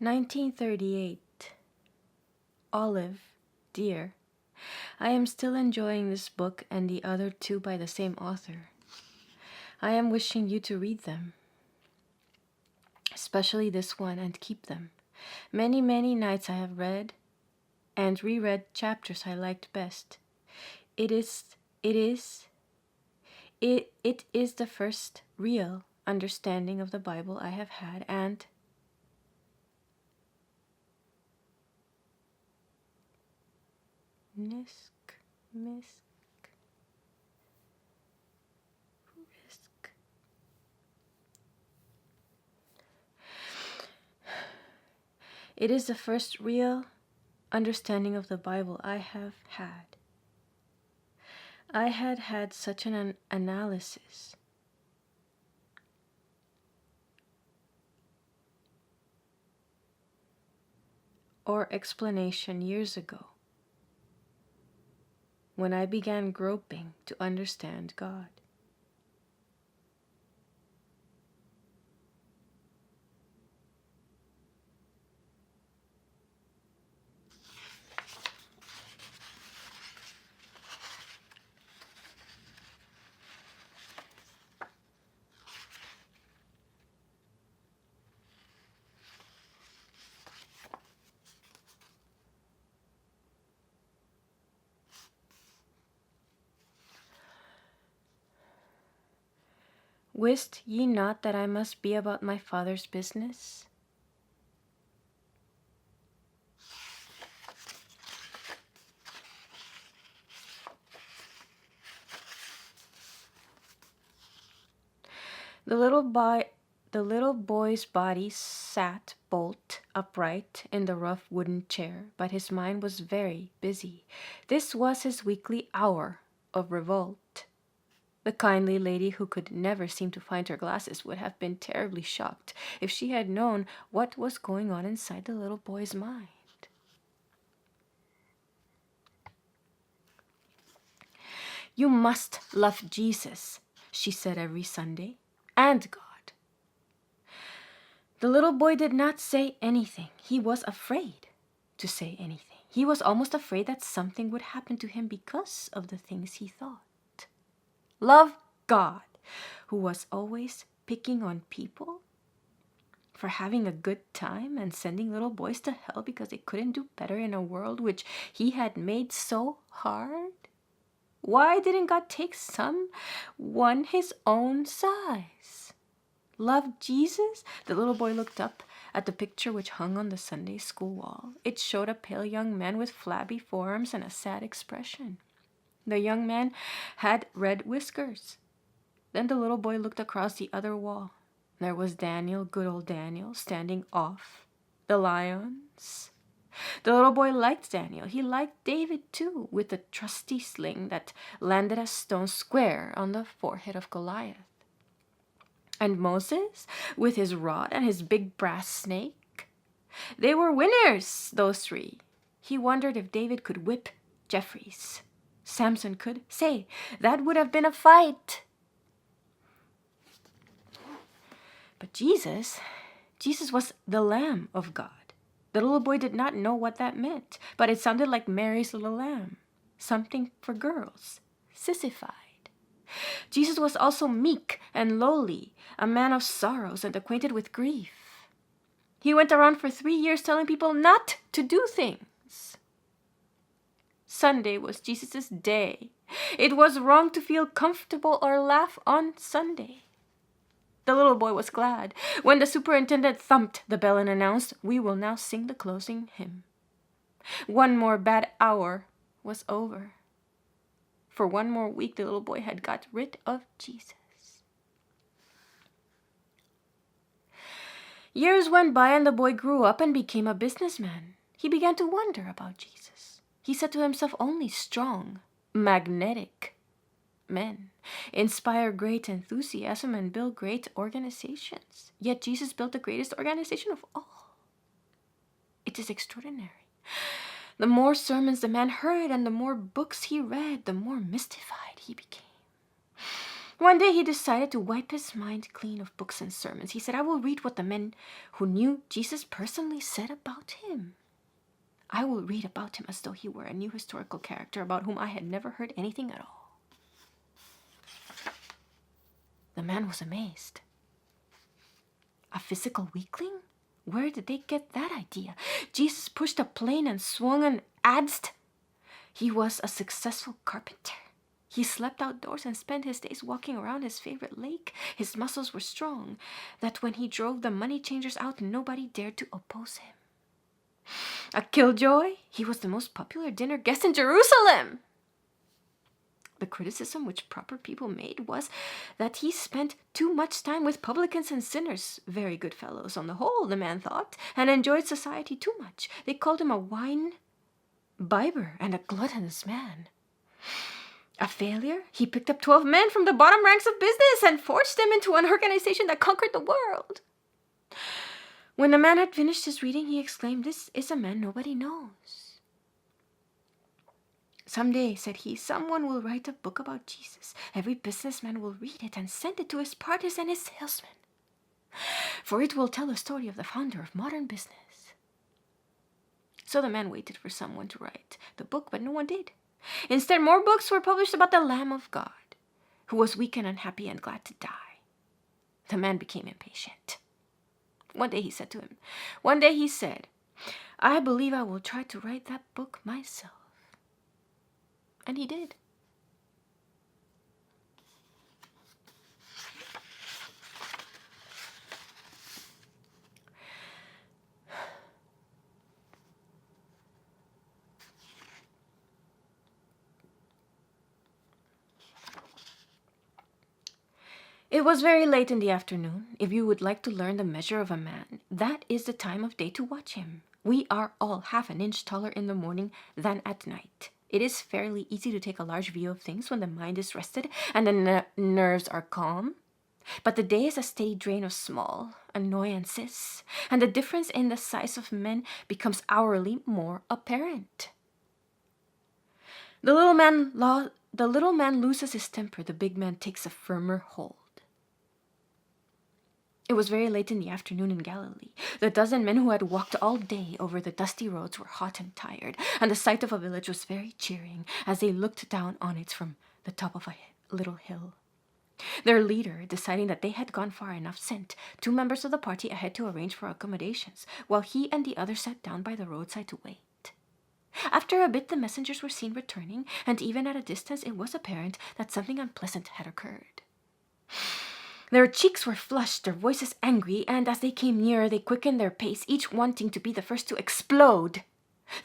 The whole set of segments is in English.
1938. Olive, dear, I am still enjoying this book and the other two by the same author. I am wishing you to read them, especially this one, and keep them. Many, many nights I have read and reread chapters I liked best. It is the first real understanding of the Bible I have had, and It is the first real understanding of the Bible I have had. I had had such an analysis or explanation years ago when I began groping to understand God. Wist ye not that I must be about my Father's business? The little boy's body sat bolt upright in the rough wooden chair, but his mind was very busy. This was his weekly hour of revolt. The kindly lady who could never seem to find her glasses would have been terribly shocked if she had known what was going on inside the little boy's mind. You must love Jesus, she said every Sunday, and God. The little boy did not say anything. He was afraid to say anything. He was almost afraid that something would happen to him because of the things he thought. Love God, who was always picking on people for having a good time and sending little boys to hell because they couldn't do better in a world which he had made so hard? Why didn't God take someone his own size? Love Jesus? The little boy looked up at the picture which hung on the Sunday school wall. It showed a pale young man with flabby forearms and a sad expression. The young man had red whiskers. Then the little boy looked across the other wall. There was Daniel, good old Daniel, standing off the lions. The little boy liked Daniel. He liked David too, with the trusty sling that landed a stone square on the forehead of Goliath. And Moses, with his rod and his big brass snake. They were winners, those three. He wondered if David could whip Jeffries. Samson could. Say, that would have been a fight. But Jesus was the Lamb of God. The little boy did not know what that meant, but it sounded like Mary's little lamb. Something for girls. Sissified. Jesus was also meek and lowly, a man of sorrows and acquainted with grief. He went around for 3 years telling people not to do things. Sunday was Jesus' day. It was wrong to feel comfortable or laugh on Sunday. The little boy was glad when the superintendent thumped the bell and announced, "We will now sing the closing hymn." One more bad hour was over. For 1 more week, the little boy had got rid of Jesus. Years went by and the boy grew up and became a businessman. He began to wonder about Jesus. He said to himself, only strong, magnetic men inspire great enthusiasm and build great organizations. Yet Jesus built the greatest organization of all. It is extraordinary. The more sermons the man heard and the more books he read, the more mystified he became. One day he decided to wipe his mind clean of books and sermons. He said, I will read what the men who knew Jesus personally said about him. I will read about him as though he were a new historical character about whom I had never heard anything at all. The man was amazed. A physical weakling? Where did they get that idea? Jesus pushed a plane and swung an adze. He was a successful carpenter. He slept outdoors and spent his days walking around his favorite lake. His muscles were strong, that when he drove the money changers out, nobody dared to oppose him. A killjoy, he was the most popular dinner guest in Jerusalem. The criticism which proper people made was that he spent too much time with publicans and sinners, very good fellows on the whole, the man thought, and enjoyed society too much. They called him a wine bibber and a gluttonous man. A failure, he picked up 12 men from the bottom ranks of business and forged them into an organization that conquered the world. When the man had finished his reading, he exclaimed, "This is a man nobody knows." Someday, said he, someone will write a book about Jesus. Every businessman will read it and send it to his partners and his salesmen. For it will tell the story of the founder of modern business. So the man waited for someone to write the book, but no one did. Instead, more books were published about the Lamb of God, who was weak and unhappy and glad to die. The man became impatient. One day he said, I believe I will try to write that book myself. And he did. It was very late in the afternoon. If you would like to learn the measure of a man, that is the time of day to watch him. We are all half an inch taller in the morning than at night. It is fairly easy to take a large view of things when the mind is rested and the nerves are calm. But the day is a steady drain of small annoyances, and the difference in the size of men becomes hourly more apparent. The little man loses his temper, the big man takes a firmer hold. It was very late in the afternoon in Galilee. The dozen men who had walked all day over the dusty roads were hot and tired, and the sight of a village was very cheering as they looked down on it from the top of a little hill. Their leader, deciding that they had gone far enough, sent 2 members of the party ahead to arrange for accommodations, while he and the others sat down by the roadside to wait. After a bit, the messengers were seen returning, and even at a distance it was apparent that something unpleasant had occurred. Their cheeks were flushed, their voices angry, and as they came nearer, they quickened their pace, each wanting to be the first to explode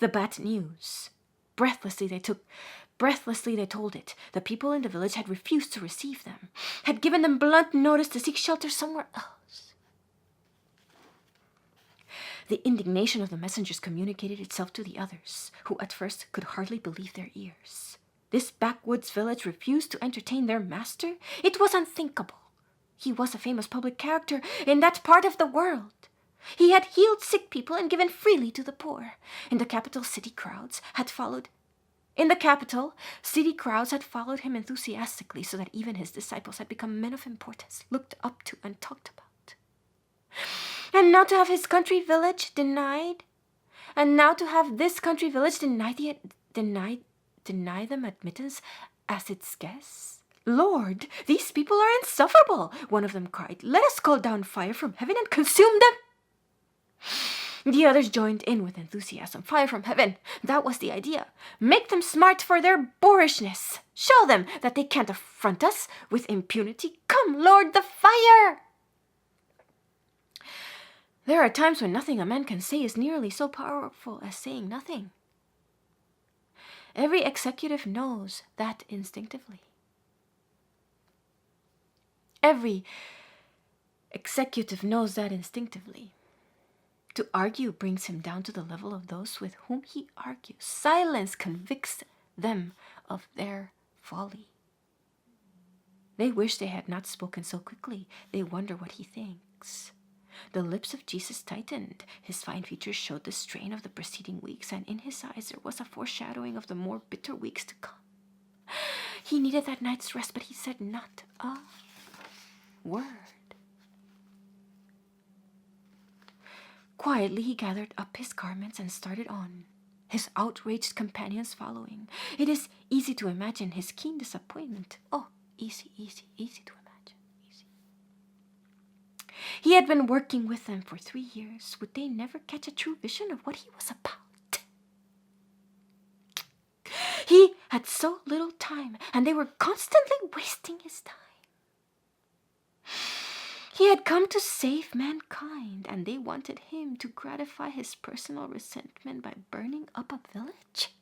the bad news. Breathlessly they told it. The people in the village had refused to receive them, had given them blunt notice to seek shelter somewhere else. The indignation of the messengers communicated itself to the others, who at first could hardly believe their ears. This backwoods village refused to entertain their master? It was unthinkable. He was a famous public character in that part of the world. He had healed sick people and given freely to the poor. In the capital, city crowds had followed him enthusiastically, so that even his disciples had become men of importance, looked up to and talked about. And now to have his country village denied, deny them admittance as its guests. Lord, these people are insufferable, one of them cried. Let us call down fire from heaven and consume them. The others joined in with enthusiasm. Fire from heaven, that was the idea. Make them smart for their boorishness. Show them that they can't affront us with impunity. Come, Lord, the fire! There are times when nothing a man can say is nearly so powerful as saying nothing. Every executive knows that instinctively. Every executive knows that instinctively. To argue brings him down to the level of those with whom he argues. Silence convicts them of their folly. They wish they had not spoken so quickly. They wonder what he thinks. The lips of Jesus tightened. His fine features showed the strain of the preceding weeks, and in his eyes there was a foreshadowing of the more bitter weeks to come. He needed that night's rest, but he said not a word. Quietly he gathered up his garments and started on, his outraged companions following. It is easy to imagine his keen disappointment. Oh, easy to imagine. Easy. He had been working with them for 3 years. Would they never catch a true vision of what he was about? He had so little time, and they were constantly wasting his time. He had come to save mankind, and they wanted him to gratify his personal resentment by burning up a village.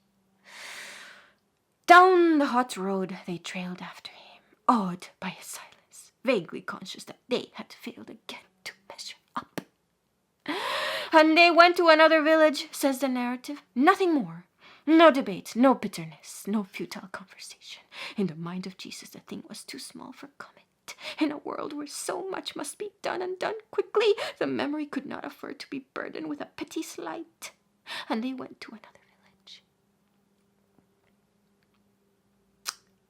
Down the hot road they trailed after him, awed by his silence, vaguely conscious that they had failed again to measure up. And they went to another village, says the narrative. Nothing more. No debate, no bitterness, no futile conversation. In the mind of Jesus, the thing was too small for comment. In a world where so much must be done and done quickly, the memory could not afford to be burdened with a petty slight. And they went to another village.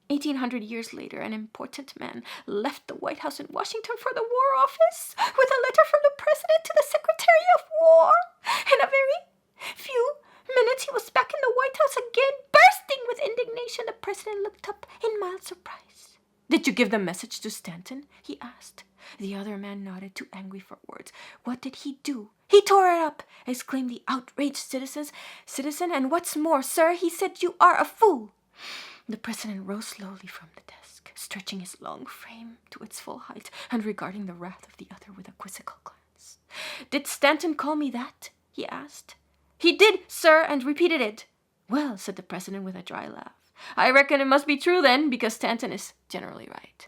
1800 years later, an important man left the White House in Washington for the War Office with a letter from the President to the Secretary of War. In a very few minutes, he was back in the White House again, bursting with indignation. The President looked up in mild surprise. "Did you give the message to Stanton?" he asked. The other man nodded, too angry for words. "What did he do?" "He tore it up," exclaimed the outraged citizen, "and what's more, sir, he said you are a fool." The President rose slowly from the desk, stretching his long frame to its full height and regarding the wrath of the other with a quizzical glance. "Did Stanton call me that?" he asked. "He did, sir, and repeated it." "Well," said the President with a dry laugh, "I reckon it must be true then, because Stanton is generally right."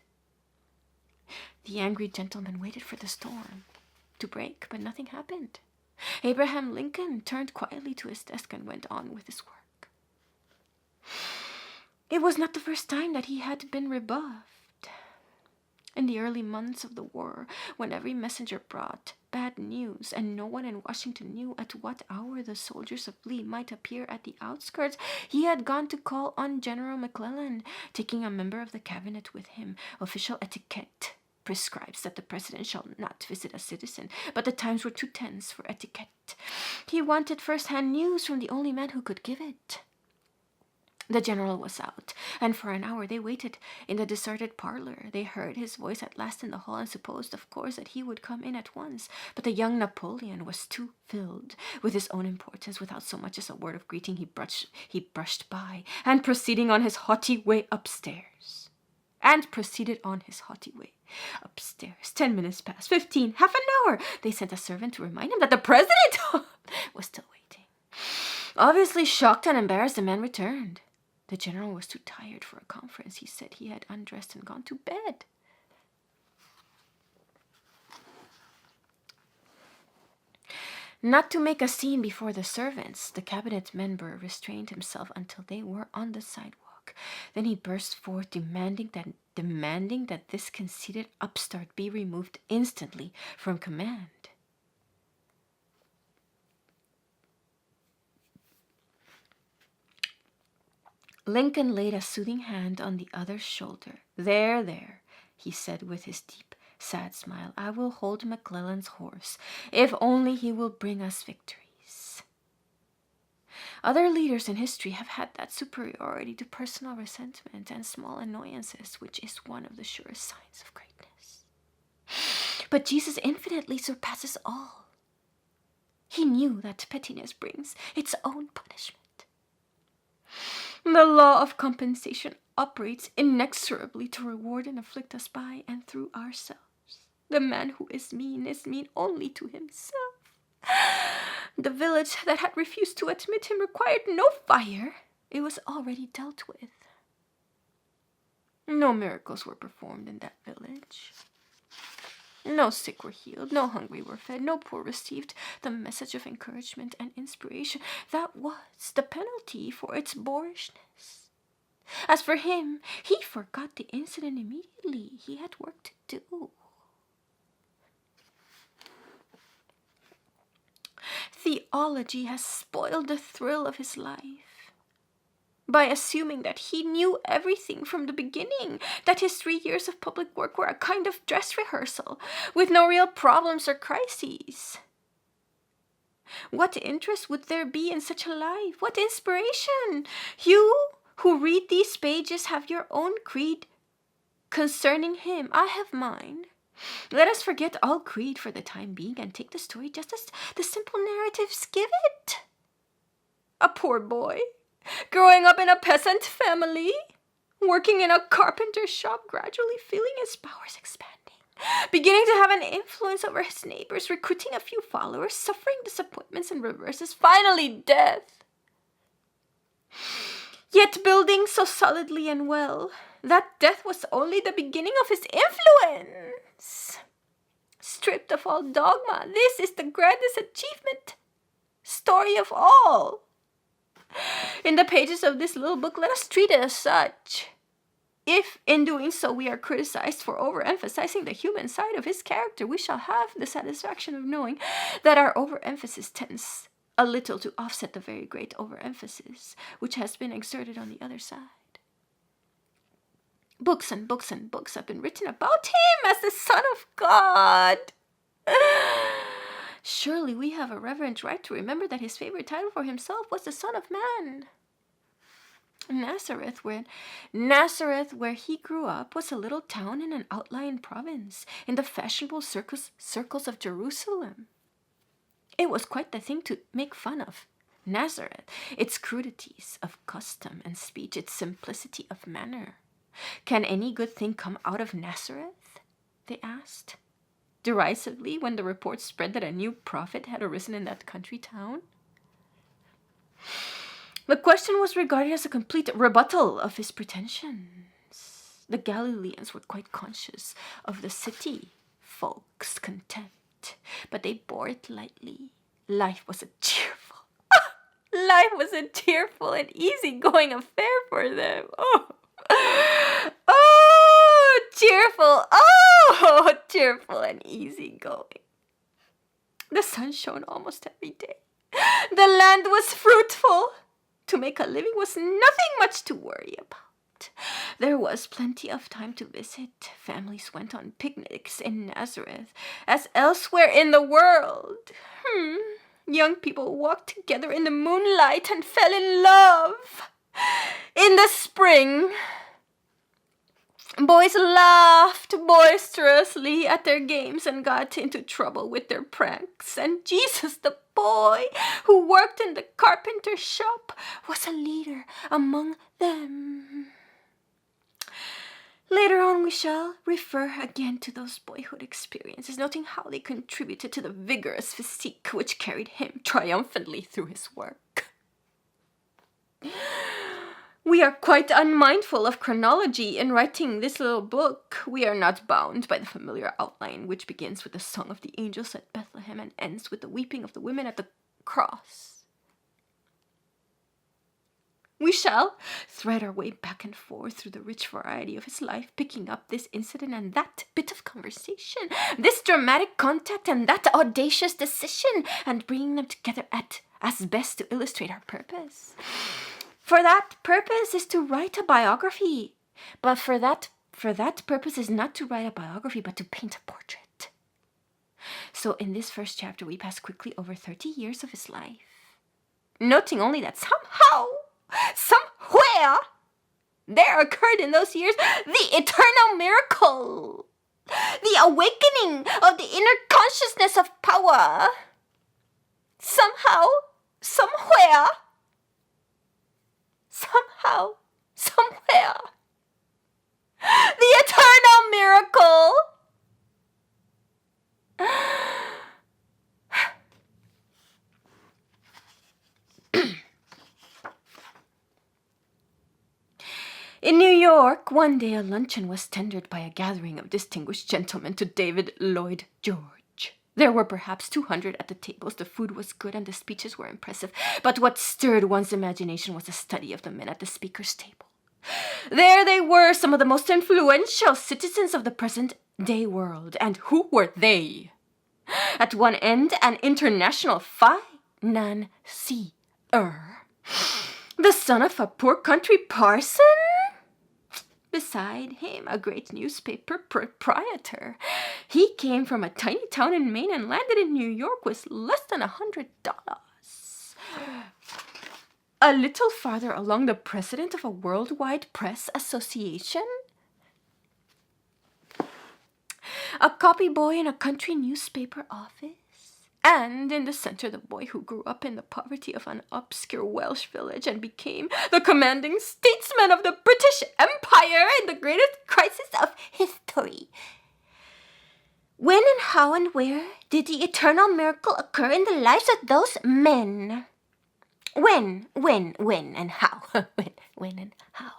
The angry gentleman waited for the storm to break, but nothing happened. Abraham Lincoln turned quietly to his desk and went on with his work. It was not the first time that he had been rebuffed. In the early months of the war, when every messenger brought bad news and no one in Washington knew at what hour the soldiers of Lee might appear at the outskirts, he had gone to call on General McClellan, taking a member of the cabinet with him. Official etiquette prescribes that the president shall not visit a citizen, but the times were too tense for etiquette. He wanted first-hand news from the only man who could give it. The general was out, and for an hour they waited in the deserted parlor. They heard his voice at last in the hall and supposed, of course, that he would come in at once. But the young Napoleon was too filled with his own importance. Without so much as a word of greeting, he brushed by and proceeded on his haughty way upstairs. 10 minutes passed, 15, half an hour. They sent a servant to remind him that the president was still waiting. Obviously shocked and embarrassed, the man returned. The general was too tired for a conference. He said he had undressed and gone to bed. Not to make a scene before the servants, the cabinet member restrained himself until they were on the sidewalk. Then he burst forth, demanding that this conceited upstart be removed instantly from command. Lincoln laid a soothing hand on the other's shoulder. There, he said with his deep, sad smile. "I will hold McClellan's horse, if only he will bring us victories." Other leaders in history have had that superiority to personal resentment and small annoyances, which is one of the surest signs of greatness. But Jesus infinitely surpasses all. He knew that pettiness brings its own punishment. The law of compensation operates inexorably to reward and afflict us by and through ourselves. The man who is mean only to himself. The village that had refused to admit him required no fire. It was already dealt with. No miracles were performed in that village. No sick were healed, no hungry were fed, no poor received the message of encouragement and inspiration. That was the penalty for its boorishness. As for him, he forgot the incident immediately. He had work to do. Theology has spoiled the thrill of his life. by assuming that he knew everything from the beginning, that his 3 years of public work were a kind of dress rehearsal, with no real problems or crises. What interest would there be in such a life? What inspiration? You who read these pages have your own creed concerning him. I have mine. Let us forget all creed for the time being and take the story just as the simple narratives give it. A poor boy, growing up in a peasant family, working in a carpenter's shop, gradually feeling his powers expanding, beginning to have an influence over his neighbors, recruiting a few followers, suffering disappointments and reverses, finally death. Yet building so solidly and well that death was only the beginning of his influence. Stripped of all dogma, this is the grandest achievement story of all. In the pages of this little book, let us treat it as such. If, in doing so, we are criticized for overemphasizing the human side of his character, we shall have the satisfaction of knowing that our overemphasis tends a little to offset the very great overemphasis which has been exerted on the other side. Books and books and books have been written about him as the Son of God. Surely we have a reverent right to remember that his favorite title for himself was the Son of Man. Nazareth, where he grew up, was a little town in an outlying province, in the fashionable circles of Jerusalem. It was quite the thing to make fun of. Nazareth, its crudities of custom and speech, its simplicity of manner. Can any good thing come out of Nazareth? They asked, derisively, when the report spread that a new prophet had arisen in that country town. The question was regarded as a complete rebuttal of his pretensions. The Galileans were quite conscious of the city folks' contempt, but they bore it lightly. Life was a cheerful and easygoing affair for them. Cheerful and easygoing. The sun shone almost every day. The land was fruitful. To make a living was nothing much to worry about. There was plenty of time to visit. Families went on picnics in Nazareth, as elsewhere in the world. Young people walked together in the moonlight and fell in love. In the spring, boys laughed boisterously at their games and got into trouble with their pranks. And Jesus, the boy who worked in the carpenter's shop, was a leader among them. Later on, we shall refer again to those boyhood experiences, noting how they contributed to the vigorous physique which carried him triumphantly through his work. We are quite unmindful of chronology in writing this little book. We are not bound by the familiar outline, which begins with the song of the angels at Bethlehem and ends with the weeping of the women at the cross. We shall thread our way back and forth through the rich variety of his life, picking up this incident and that bit of conversation, this dramatic contact and that audacious decision, and bringing them together as best to illustrate our purpose. For that purpose is to write a biography, but for that purpose is not to write a biography, but to paint a portrait. So in this first chapter, we pass quickly over 30 years of his life, noting only that somewhere, there occurred in those years the eternal miracle, the awakening of the inner consciousness of power. Somehow, somewhere, the eternal miracle. In New York, one day a luncheon was tendered by a gathering of distinguished gentlemen to David Lloyd George. There were perhaps 200 at the tables. The food was good and the speeches were impressive, but what stirred one's imagination was a study of the men at the speaker's table. There they were, some of the most influential citizens of the present-day world. And who were they? At one end, an international financier, The son of a poor country parson? Beside him, a great newspaper proprietor. He came from a tiny town in Maine and landed in New York with less than $100. A little farther along, the president of a worldwide press association. A copy boy in a country newspaper office. And in the center, the boy who grew up in the poverty of an obscure Welsh village and became the commanding statesman of the British Empire in the greatest crisis of history. When and how and where did the eternal miracle occur in the lives of those men? When and how? when and how?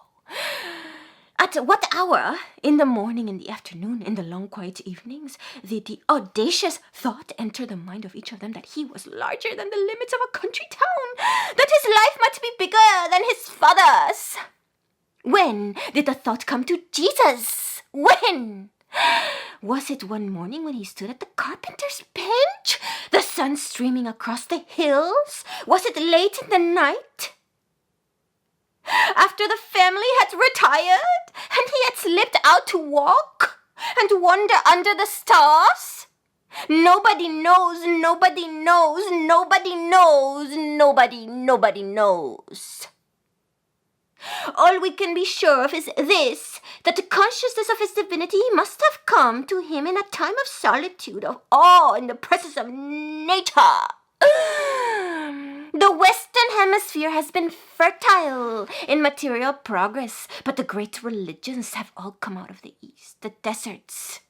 At what hour? In the morning, in the afternoon, in the long quiet evenings, did the audacious thought enter the mind of each of them that he was larger than the limits of a country town, that his life might be bigger than his father's? When did the thought come to Jesus? When? Was it one morning when he stood at the carpenter's bench, the sun streaming across the hills? Was it late in the night, after the family had retired, and he had slipped out to walk and wander under the stars? Nobody knows, nobody knows, nobody knows, nobody knows. All we can be sure of is this, that the consciousness of his divinity must have come to him in a time of solitude, of awe in the presence of nature. The Western Hemisphere has been fertile in material progress, but the great religions have all come out of the East. The deserts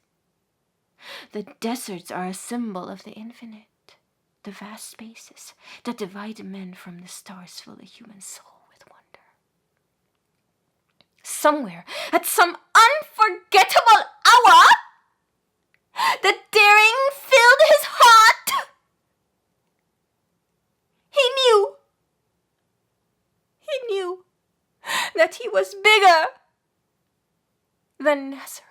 are a symbol of the infinite. The vast spaces that divide men from the stars fill the human soul with wonder. Somewhere, at some unforgettable hour, the daring filled his heart. He knew that he was bigger than Nazareth.